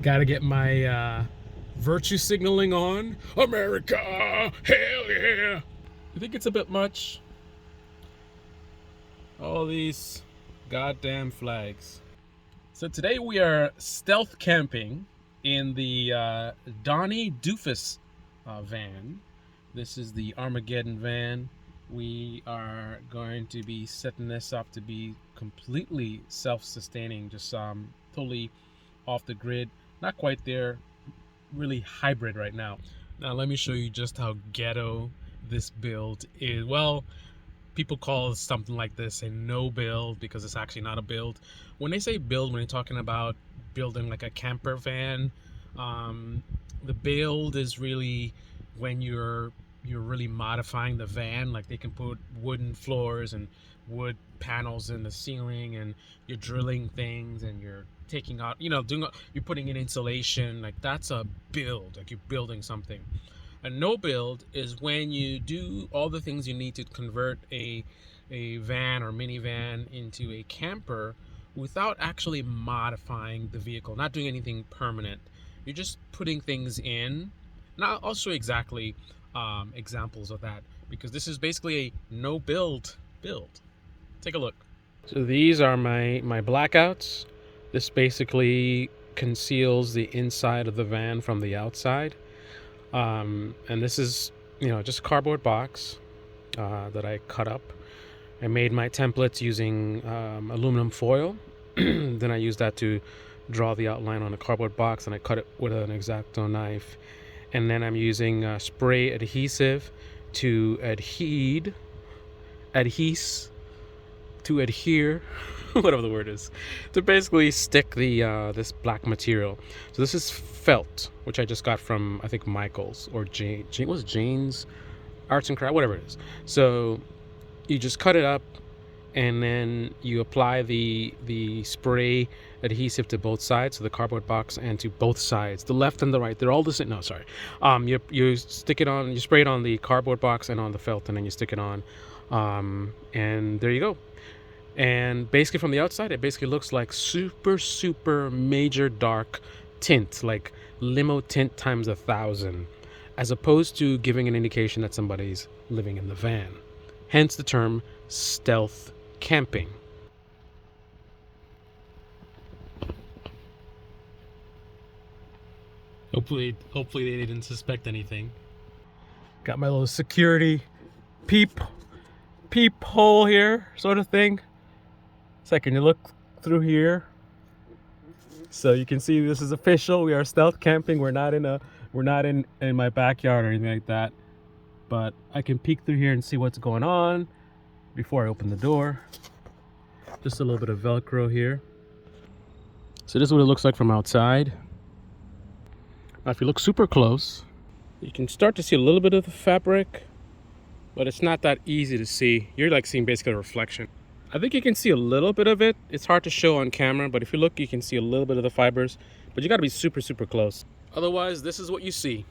Gotta get my virtue signaling on. America, hell yeah! You think it's a bit much? All these goddamn flags. So today we are stealth camping in the Donnie Doofus van. This is the Armageddon van. We are going to be setting this up to be completely self-sustaining, just totally off the grid. Not quite there, really hybrid right now. Now let me show you just how ghetto this build is. Well, people call something like this a no build because it's actually not a build. When they say build, when they're talking about building like a camper van, the build is really when you're really modifying the van. Like they can put wooden floors and wood panels in the ceiling, and you're drilling things and you're taking out, you're putting in insulation. Like that's a build, like you're building something. A no build is when you do all the things you need to convert a van or minivan into a camper without actually modifying the vehicle, not doing anything permanent. You're just putting things in. Now I'll show you exactly examples of that, because this is basically a no build. Take a look. So these are my blackouts. This basically conceals the inside of the van from the outside. And this is, just a cardboard box that I cut up. I made my templates using aluminum foil. Then I used that to draw the outline on a cardboard box, and I cut it with an X-Acto knife. And then I'm using spray adhesive to adhere, whatever the word is, to basically stick the this black material. So this is felt, which I just got from, I think, Michael's or Jane's Arts and Craft, whatever it is. So you just cut it up, and then you apply the spray adhesive to both sides, so the cardboard box, and to both sides, the left and the right. They're all the same. No, sorry. You stick it on, you spray it on the cardboard box and on the felt, and then you stick it on, and there you go. And basically from the outside, it basically looks like super major dark tint, like limo tint times 1,000, as opposed to giving an indication that somebody's living in the van. Hence the term stealth camping. Hopefully they didn't suspect anything. Got my little security peep hole here, sort of thing. So can you look through here? So you can see this is official. We are stealth camping. We're not in my backyard or anything like that. But I can peek through here and see what's going on before I open the door. Just a little bit of Velcro here. So this is what it looks like from outside. Now if you look super close, you can start to see a little bit of the fabric, but it's not that easy to see. You're like seeing basically a reflection. I think you can see a little bit of it. It's hard to show on camera, but if you look, you can see a little bit of the fibers, but you gotta be super close. Otherwise, this is what you see.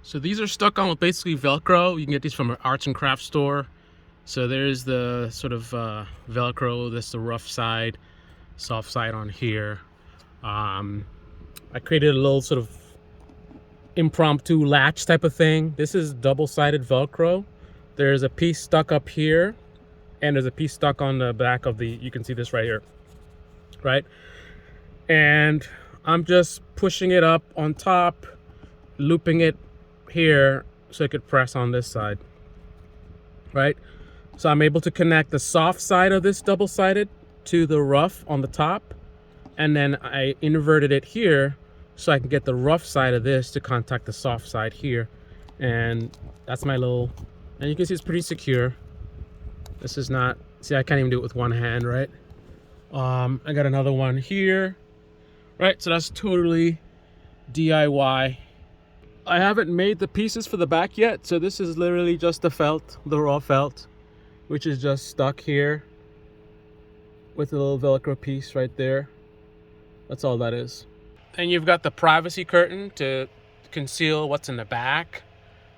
So these are stuck on with basically Velcro. You can get these from an arts and crafts store. So there's the sort of Velcro. That's the rough side, soft side on here. I created a little sort of impromptu latch type of thing. This is double-sided Velcro. There's a piece stuck up here, and there's a piece stuck on the back of the, you can see this right here, right? And I'm just pushing it up on top, looping it here so it could press on this side, right? So I'm able to connect the soft side of this double-sided to the rough on the top, and then I inverted it here so I can get the rough side of this to contact the soft side here. And that's my little, and you can see it's pretty secure. This is not, see, I can't even do it with one hand, right? I got another one here, right? So that's totally DIY. I haven't made the pieces for the back yet, so this is literally just the felt, the raw felt, which is just stuck here with a little Velcro piece right there. That's all that is. And you've got the privacy curtain to conceal what's in the back,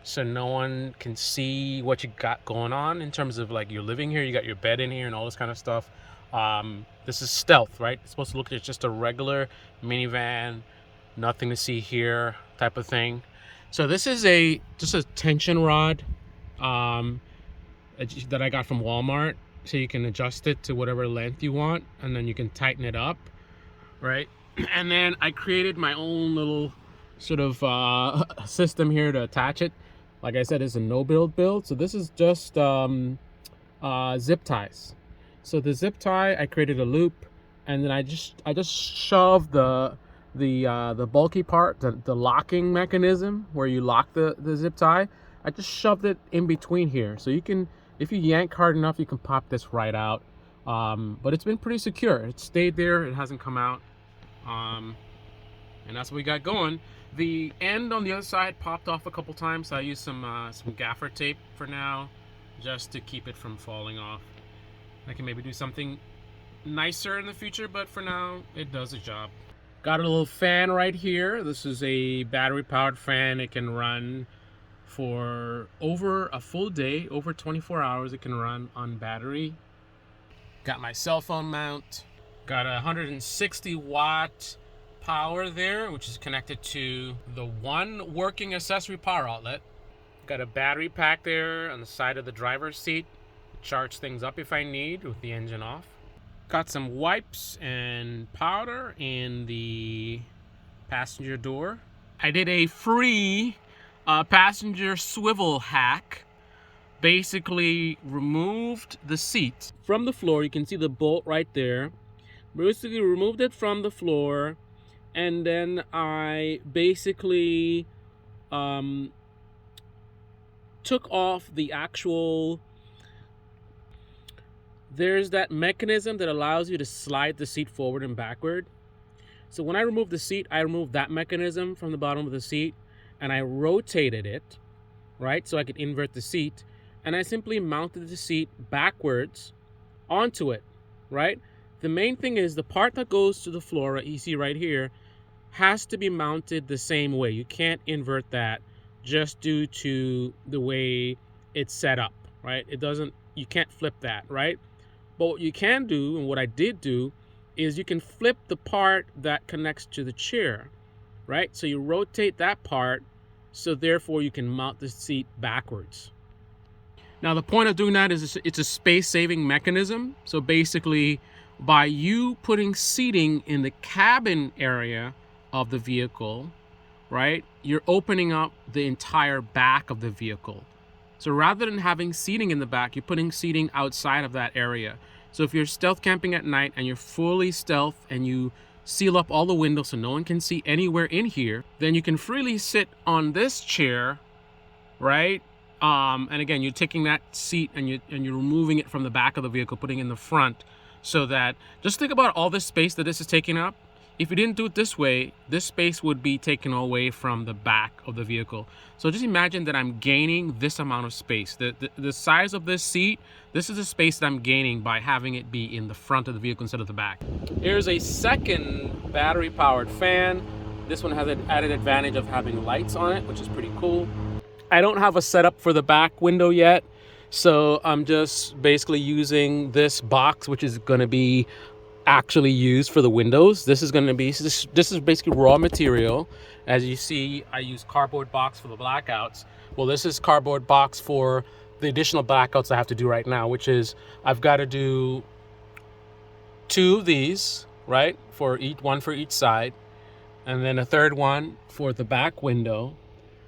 so no one can see what you got going on in terms of like you're living here. You got your bed in here and all this kind of stuff. This is stealth, right? It's supposed to look like just a regular minivan, nothing to see here type of thing. So this is just a tension rod that I got from Walmart. So you can adjust it to whatever length you want, and then you can tighten it up, right? And then I created my own little sort of system here to attach it. Like I said, it's a no-build build. So this is just zip ties. So the zip tie, I created a loop, and then I just shoved the bulky part, the locking mechanism where you lock the zip tie. I just shoved it in between here, so you can, if you yank hard enough, you can pop this right out. But it's been pretty secure. It stayed there. It hasn't come out. And that's what we got going. The end on the other side popped off a couple times, so I used some gaffer tape for now, just to keep it from falling off. I can maybe do something nicer in the future, but for now, it does its job. Got a little fan right here. This is a battery-powered fan. It can run for over a full day, over 24 hours. It can run on battery. Got my cell phone mount. Got a 160-watt power there, which is connected to the one working accessory power outlet. Got a battery pack there on the side of the driver's seat. Charge things up if I need with the engine off. Got some wipes and powder in the passenger door. I did a free passenger swivel hack. Basically removed the seat from the floor. You can see the bolt right there. Basically removed it from the floor, and then I basically took off the actual, there's that mechanism that allows you to slide the seat forward and backward. So when I removed the seat, I removed that mechanism from the bottom of the seat, and I rotated it, right? So I could invert the seat, and I simply mounted the seat backwards onto it, right? The main thing is the part that goes to the floor, you see right here, has to be mounted the same way. You can't invert that just due to the way it's set up, right? You can't flip that, right? But what you can do, and what I did do, is you can flip the part that connects to the chair, right? So you rotate that part, so therefore you can mount the seat backwards. Now the point of doing that is it's a space-saving mechanism. So basically, by you putting seating in the cabin area of the vehicle, right, you're opening up the entire back of the vehicle. So rather than having seating in the back, you're putting seating outside of that area. So if you're stealth camping at night and you're fully stealth and you seal up all the windows so no one can see anywhere in here, then you can freely sit on this chair, right? And again, you're taking that seat and you're removing it from the back of the vehicle, putting it in the front, so that, just think about all this space that this is taking up. If you didn't do it this way, this space would be taken away from the back of the vehicle. So just imagine that I'm gaining this amount of space. The size of this seat, this is the space that I'm gaining by having it be in the front of the vehicle instead of the back. Here's a second battery-powered fan. This one has an added advantage of having lights on it, which is pretty cool. I don't have a setup for the back window yet, so I'm just basically using this box, which is going to be actually used for the windows. This is basically raw material. As you see, I use cardboard box for the blackouts. Well, this is cardboard box for the additional blackouts I have to do right now, which is I've got to do 2 of these, right, one for each side, and then a third one for the back window,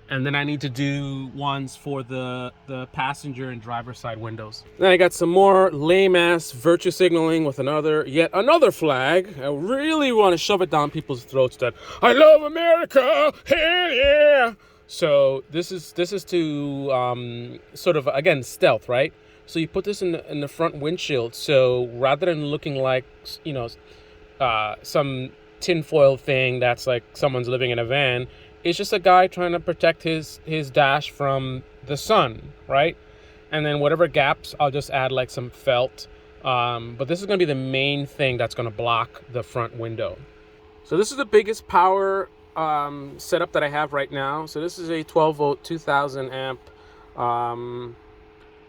and then I need to do ones for the passenger and driver side windows. Then I got some more lame-ass virtue signaling with yet another flag. I really want to shove it down people's throats that I love America, hell yeah! So this is to sort of, again, stealth, right? So you put this in the front windshield. So rather than looking like, you know, some tinfoil thing that's like someone's living in a van, it's just a guy trying to protect his dash from the sun, right? And then whatever gaps, I'll just add like some felt. But this is going to be the main thing that's going to block the front window. So this is the biggest power setup that I have right now. So this is a 12-volt, 2,000 amp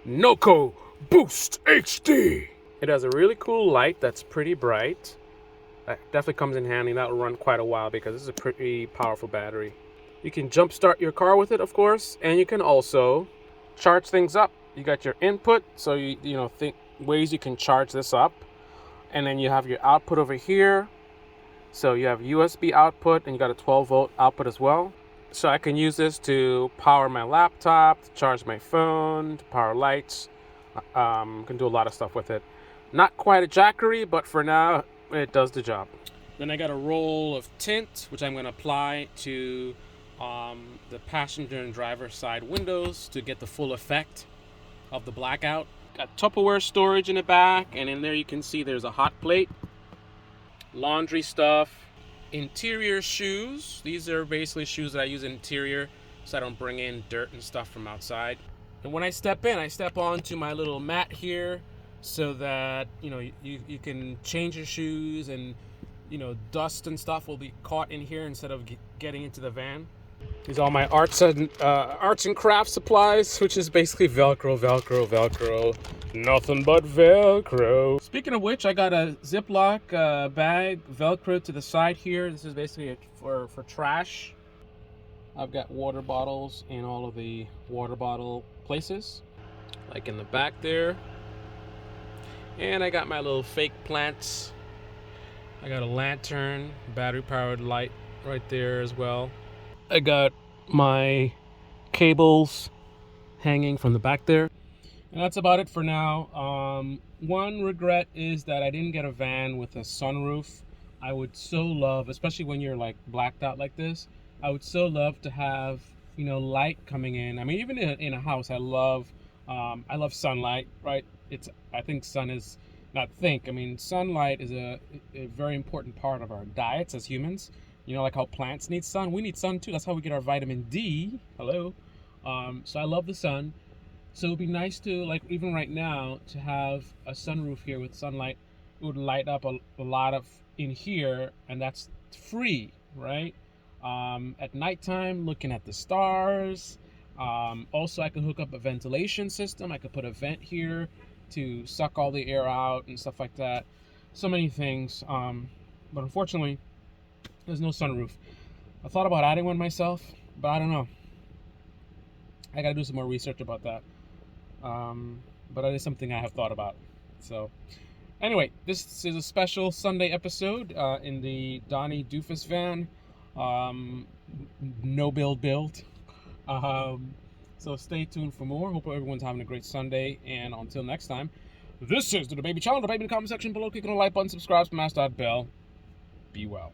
Noco Boost HD. It has a really cool light that's pretty bright. That definitely comes in handy. That'll run quite a while because this is a pretty powerful battery. You can jump start your car with it, of course, and you can also charge things up. You got your input, so you know, think ways you can charge this up, and then you have your output over here. So you have USB output, and you got a 12-volt output as well. So I can use this to power my laptop, to charge my phone, to power lights. Can do a lot of stuff with it. Not quite a Jackery, but for now it does the job. Then I got a roll of tint, which I'm going to apply to the passenger and driver side windows to get the full effect of the blackout. Got Tupperware storage in the back, and in there you can see there's a hot plate, laundry stuff, interior shoes. These are basically shoes that I use interior so I don't bring in dirt and stuff from outside. And when I step in, I step onto my little mat here so that, you know, you can change your shoes, and, you know, dust and stuff will be caught in here instead of getting into the van. These are all my arts and crafts supplies, which is basically Velcro, Velcro, Velcro. Nothing but Velcro. Speaking of which, I got a Ziploc bag Velcro to the side here. This is basically for trash. I've got water bottles in all of the water bottle places, like in the back there. And I got my little fake plants. I got a lantern, battery powered light right there as well. I got my cables hanging from the back there. And that's about it for now. One regret is that I didn't get a van with a sunroof. I would so love, especially when you're like blacked out like this, I would so love to have, you know, light coming in. I mean, even in a house, I love sunlight, right? I think sunlight is a very important part of our diets as humans. You know, like how plants need sun, we need sun too. That's how we get our vitamin D. Hello. So I love the sun. So it would be nice to, like, even right now, to have a sunroof here with sunlight. It would light up a lot of in here, and that's free, right? At nighttime, looking at the stars. Also, I could hook up a ventilation system. I could put a vent here to suck all the air out and stuff like that. So many things. But unfortunately, there's no sunroof. I thought about adding one myself, but I don't know. I gotta do some more research about that. But it is something I have thought about. So anyway, this is a special Sunday episode in the Donnie Doofus van. No build. So stay tuned for more. Hope everyone's having a great Sunday. And until next time, this is the Baby Channel. The baby in the comment section below. Click on the like button, subscribe, smash that bell. Be well.